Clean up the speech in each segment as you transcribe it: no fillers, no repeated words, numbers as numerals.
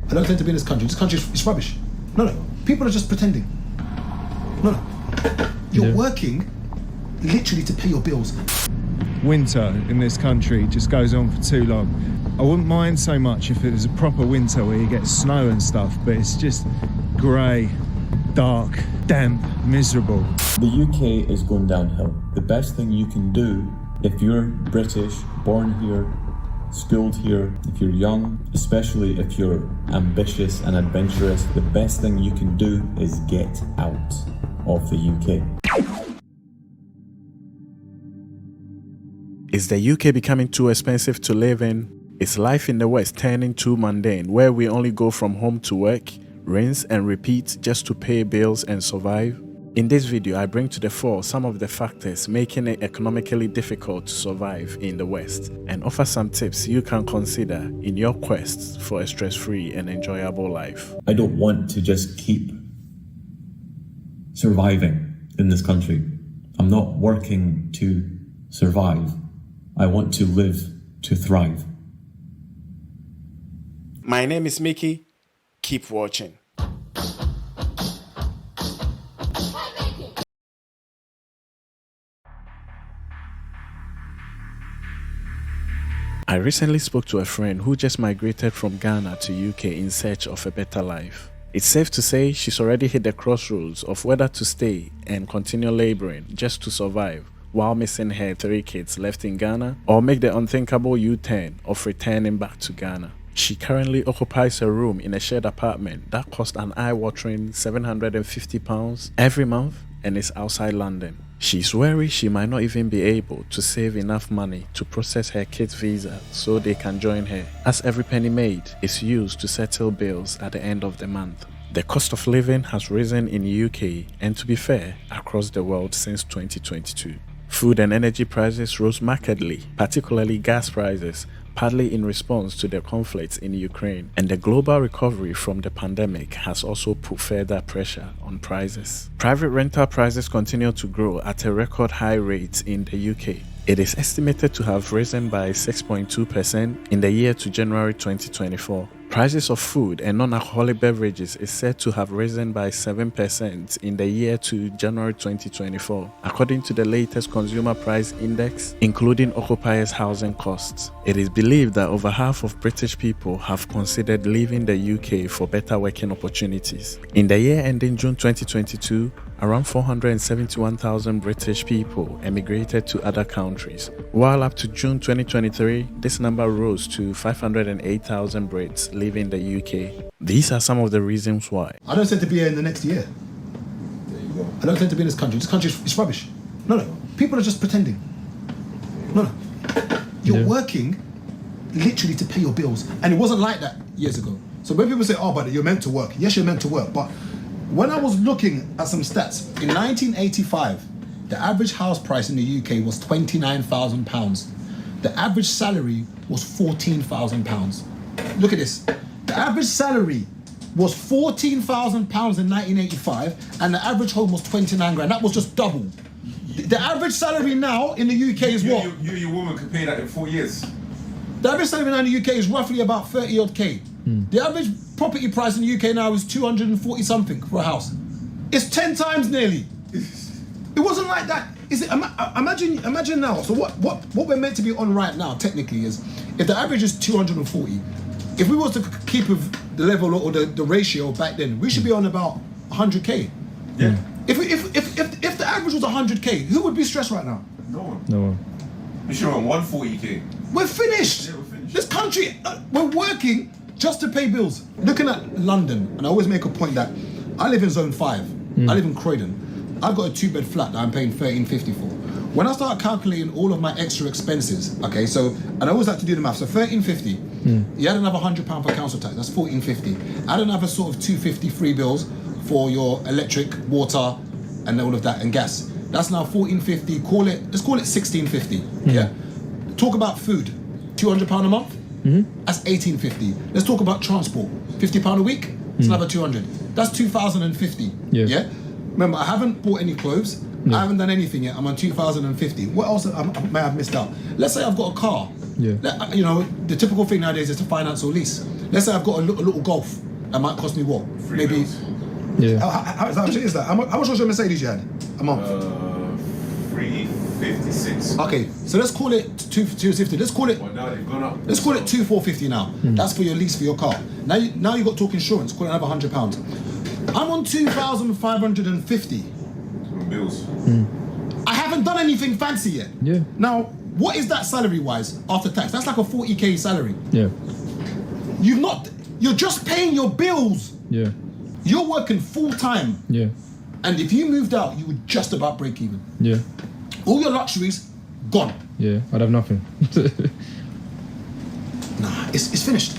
I don't tend to be in this country. This country is rubbish. No. People are just pretending. No. You're working literally to pay your bills. Winter in this country just goes on for too long. I wouldn't mind so much if it was a proper winter where you get snow and stuff, but it's just grey, dark, damp, miserable. The UK is going downhill. The best thing you can do if you're British, born here, schooled here, if you're young, especially if you're ambitious and adventurous, the best thing you can do is get out of the UK. Is the UK becoming too expensive to live in? Is life in the West turning too mundane, where we only go from home to work, rinse and repeat just to pay bills and survive? In this video, I bring to the fore some of the factors making it economically difficult to survive in the West and offer some tips you can consider in your quest for a stress-free and enjoyable life. I don't want to just keep surviving in this country. I'm not working to survive. I want to live to thrive. My name is Mickey. Keep watching. I recently spoke to a friend who just migrated from Ghana to UK in search of a better life. It's safe to say she's already hit the crossroads of whether to stay and continue laboring just to survive while missing her 3 kids left in Ghana, or make the unthinkable U-turn of returning back to Ghana. She currently occupies a room in a shared apartment that cost an eye-watering £750 every month and is outside London. She's worried she might not even be able to save enough money to process her kids' visa so they can join her, as every penny made is used to settle bills at the end of the month. The cost of living has risen in the UK and, to be fair, across the world since 2022. Food and energy prices rose markedly, particularly gas prices, partly in response to the conflicts in Ukraine, and the global recovery from the pandemic has also put further pressure on prices. Private rental prices continue to grow at a record high rate in the UK. It is estimated to have risen by 6.2% in the year to January 2024. Prices of food and non-alcoholic beverages is said to have risen by 7% in the year to January 2024, according to the latest Consumer Price Index, including occupiers' housing costs. It is believed that over half of British people have considered leaving the UK for better working opportunities. In the year ending June 2022, around 471,000 British people emigrated to other countries, while up to June 2023, this number rose to 508,000 Brits leaving the UK. These are some of the reasons why. I don't tend to be here in the next year. There you go. I don't tend to be in this country. This country is rubbish. No. People are just pretending. No. You're working literally to pay your bills. And it wasn't like that years ago. So when people say, oh, but you're meant to work. Yes, you're meant to work. But when I was looking at some stats, in 1985, the average house price in the UK was £29,000. The average salary was £14,000. Look at this. The average salary was £14,000 in 1985, and the average home was 29 grand. That was just double. The average salary now in the UK is what? You and your woman can pay that in 4 years. The average salary now in the UK is roughly about 30 odd K. The average property price in the UK now is 240 something for a house. It's 10 times nearly. It wasn't like that. Is it? Imagine now. So what we're meant to be on right now technically is, if the average is 240, if we was to keep with the level or the ratio back then, we should be on about 100K. Yeah. If the average was 100K, who would be stressed right now? No one. No one. We should on 140K. We're finished. Yeah, we're finished. This country, we're working just to pay bills. Looking at London, and I always make a point that I live in Zone 5. I live in Croydon. I've got a 2-bed flat that I'm paying £13.50 for. When I start calculating all of my extra expenses, okay, so, and I always like to do the math, so £13.50, you add another £100 for council tax, that's £14.50. Add another sort of £2.50 free bills for your electric, water, and all of that, and gas. That's now £14.50, let's call it £16.50, yeah? Talk about food, £200 a month, that's £18.50. Let's talk about transport, £50 a week, it's another 200. That's 2,050, yeah? Remember, I haven't bought any clothes, I haven't done anything yet, I'm on 2,050. What else may I have missed out? Let's say I've got a car. You know, the typical thing nowadays is to finance or lease. Let's say I've got a little Golf. That might cost me what? Maybe. Yeah. How much is that? How much was your Mercedes you had a month? 356. Okay, so let's call it 250. Let's call it. Well, now they've gone up. Let's call it 2,450 now. That's for your lease for your car. Now you got to talk insurance. Call it another £100. I'm on 2,550. Bills. I haven't done anything fancy yet. Yeah. Now, what is that salary wise after tax? That's like a 40k salary. Yeah. You're just paying your bills. Yeah. You're working full time. Yeah. And if you moved out, you would just about break even. Yeah. All your luxuries, gone. Yeah. I'd have nothing. Nah, it's finished.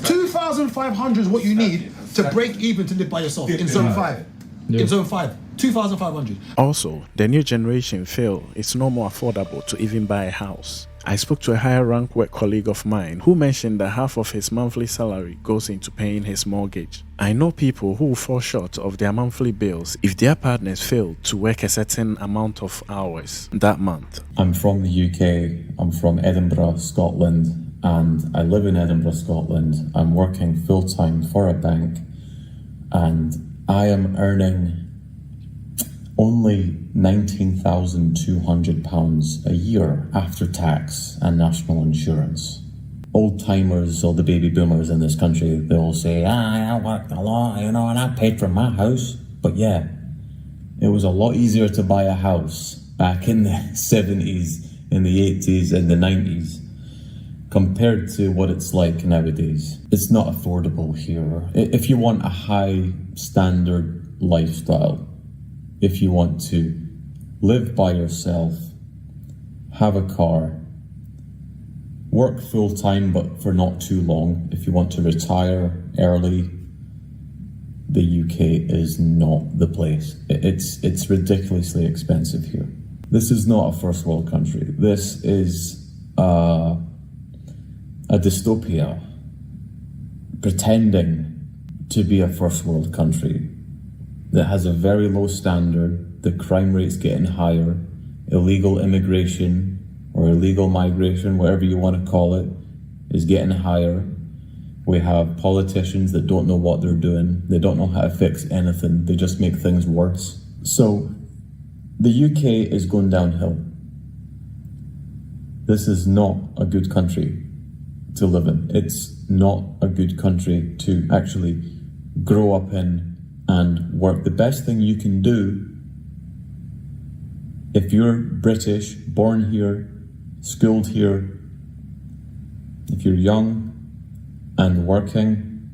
2,500 is what you need to break even to live by yourself in zone 5. Yeah. In zone 5, 2,500. Also, the new generation feel it's no more affordable to even buy a house. I spoke to a higher rank work colleague of mine who mentioned that half of his monthly salary goes into paying his mortgage. I know people who fall short of their monthly bills if their partners fail to work a certain amount of hours that month. I'm from the UK, I'm from Edinburgh, Scotland, and I live in Edinburgh, Scotland. I'm working full-time for a bank, and I am earning only £19,200 a year after tax and national insurance. Old timers or the baby boomers in this country, they'll say, I worked a lot, and I paid for my house. But yeah, it was a lot easier to buy a house back in the 70s, in the 80s, and the 90s, compared to what it's like nowadays. It's not affordable here. If you want a high standard lifestyle, if you want to live by yourself, have a car, work full-time but for not too long, if you want to retire early, the UK is not the place. It's ridiculously expensive here. This is not a first world country. This is a dystopia pretending to be a first world country that has a very low standard. The crime rate's getting higher, illegal immigration or illegal migration, whatever you want to call it, is getting higher. We have politicians that don't know what they're doing. They don't know how to fix anything. They just make things worse. So the UK is going downhill. This is not a good country to live in. It's not a good country to actually grow up in and work. The best thing you can do, if you're British, born here, schooled here, if you're young and working,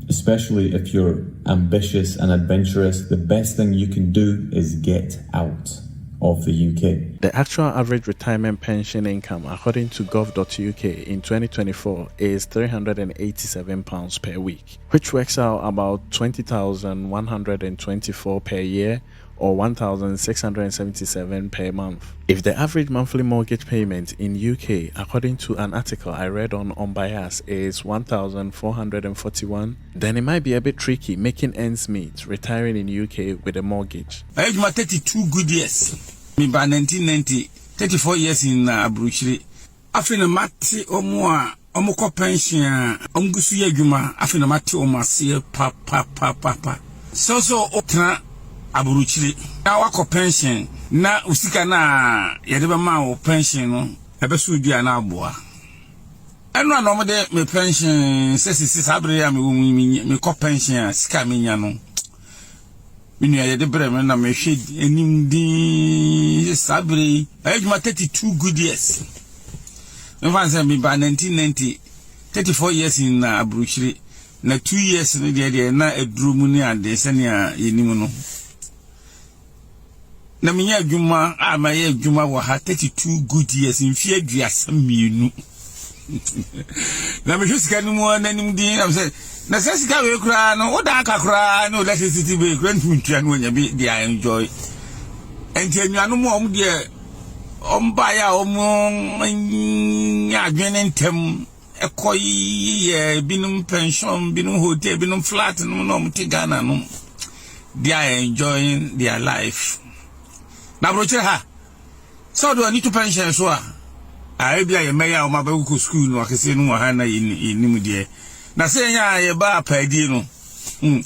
especially if you're ambitious and adventurous, the best thing you can do is get out of the UK. The actual average retirement pension income, according to gov.uk in 2024, is £387 per week, which works out about £20,124 per year or £1,677 per month. If the average monthly mortgage payment in UK, according to an article I read on Unbiased, is £1,441, then it might be a bit tricky making ends meet retiring in UK with a mortgage. I age my 32 good years. Me by 1990, 34 years in Abuchiri. After mati omoko pension, omgusu yeguma. After mati omasi pa. So okra Abuchiri. Na wako pension na usika na yadeba ma o pension no. Ebesu dua na aboa. Eno anomode me pension sesi sabre ya me ko pension sika me nya no. Minu ya de brem na me hwe enim di sabre age ma 32 good years. Me fan say me by 1990 34 years in Abuchiri na 2 years no de na eduru mu ni ade se ne yenim no. Na me nya adwuma a ma ye adwuma wo ha 32 good years in fie aduasa mienu. Na me hwe sika no mu ananim din na say na sesika we kura no oda aka kura no electricity be kura ntuntua no nya be dey enjoy enti anuanu mo om de omba ya nya adwene ntem ekoyi ye binum pension binum hotel binum flat no mo ti Ghana no they are enjoying their life na broche ha so do need to pension so a I be a mayor my baby school no akese no wa ha na yinim de na say nya ye ba padi no me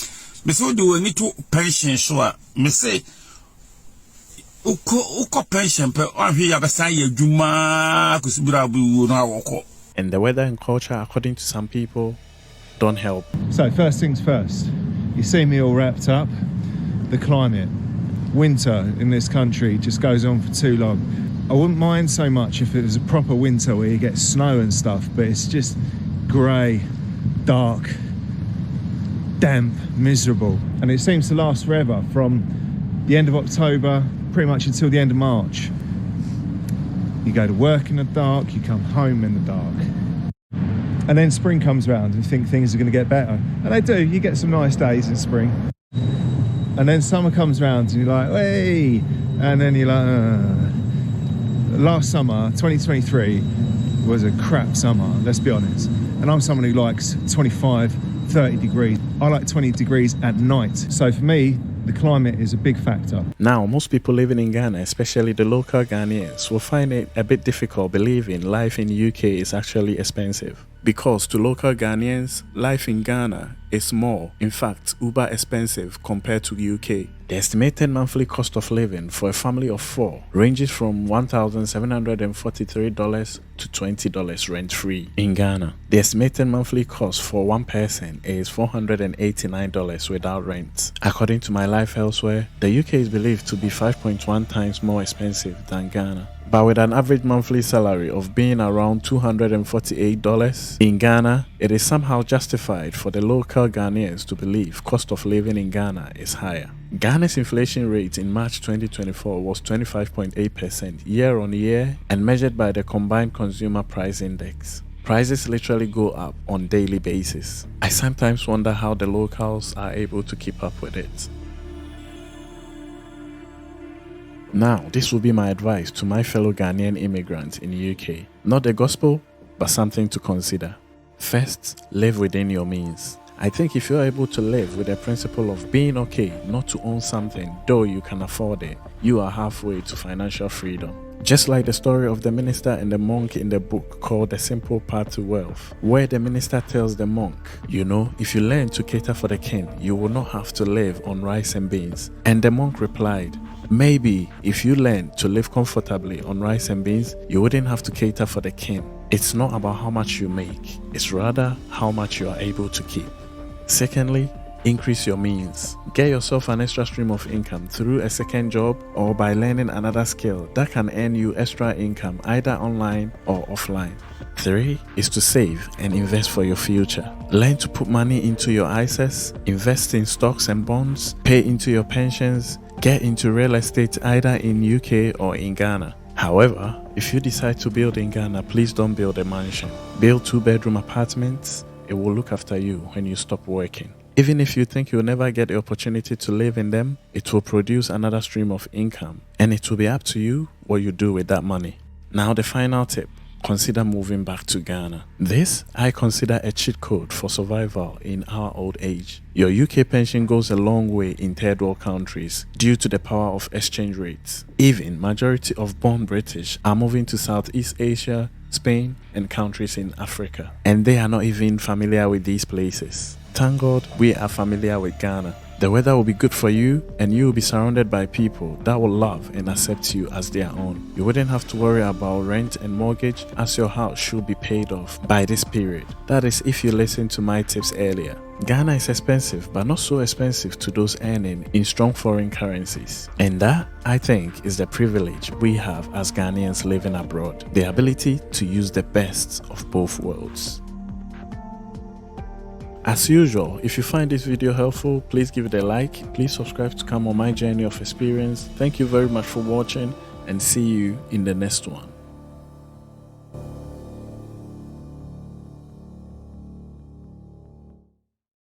so do ni to pension so a me say uko pension pe ahwe ya besan ye adwuma kusubira bu no awoko. And the weather and culture, according to some people, don't help. So first things first, you see me all wrapped up. The climate, winter in this country just goes on for too long. I wouldn't mind so much if it was a proper winter where you get snow and stuff, but it's just grey, dark, damp, miserable. And it seems to last forever from the end of October pretty much until the end of March. You go to work in the dark, you come home in the dark. And then spring comes around and you think things are going to get better. And they do, you get some nice days in spring. And then summer comes around and you're like, hey! And then you're like, Last summer, 2023, was a crap summer, let's be honest. And I'm someone who likes 25, 30 degrees. I like 20 degrees at night. So for me, the climate is a big factor. Now, most people living in Ghana, especially the local Ghanaians, will find it a bit difficult believing life in the UK is actually expensive. Because to local Ghanaians, life in Ghana is more, in fact, uber expensive compared to UK. The estimated monthly cost of living for a family of 4 ranges from $1,743 to $20 rent-free in Ghana. The estimated monthly cost for one person is $489 without rent. According to My Life Elsewhere, the UK is believed to be 5.1 times more expensive than Ghana. But with an average monthly salary of being around $248 in Ghana, it is somehow justified for the local Ghanaians to believe cost of living in Ghana is higher. Ghana's inflation rate in March 2024 was 25.8% year on year and measured by the Combined Consumer Price Index. Prices literally go up on a daily basis. I sometimes wonder how the locals are able to keep up with it. Now, this will be my advice to my fellow Ghanaian immigrants in the UK. Not the gospel, but something to consider. First, live within your means. I think if you're able to live with the principle of being okay not to own something, though you can afford it, you are halfway to financial freedom. Just like the story of the minister and the monk in the book called The Simple Path to Wealth, where the minister tells the monk, you know, if you learn to cater for the king, you will not have to live on rice and beans. And the monk replied, maybe if you learn to live comfortably on rice and beans, you wouldn't have to cater for the king. It's not about how much you make, it's rather how much you are able to keep. Secondly, increase your means. Get yourself an extra stream of income through a second job or by learning another skill that can earn you extra income either online or offline. 3 is to save and invest for your future. Learn to put money into your ISAs, invest in stocks and bonds, pay into your pensions, get into real estate either in UK or in Ghana. However, if you decide to build in Ghana, please don't build a mansion. Build 2-bedroom apartments. It will look after you when you stop working. Even if you think you'll never get the opportunity to live in them, it will produce another stream of income, and it will be up to you what you do with that money. Now the final tip. Consider moving back to Ghana. This I consider a cheat code for survival in our old age. Your UK pension goes a long way in third world countries due to the power of exchange rates. Even majority of born British are moving to Southeast Asia, Spain and countries in Africa, and they are not even familiar with these places. Thank God we are familiar with Ghana. The weather will be good for you and you will be surrounded by people that will love and accept you as their own. You wouldn't have to worry about rent and mortgage as your house should be paid off by this period. That is if you listened to my tips earlier. Ghana is expensive but not so expensive to those earning in strong foreign currencies. And that, I think, is the privilege we have as Ghanaians living abroad. The ability to use the best of both worlds. As usual, if you find this video helpful, please give it a like, please subscribe to come on my journey of experience. Thank you very much for watching and see you in the next one.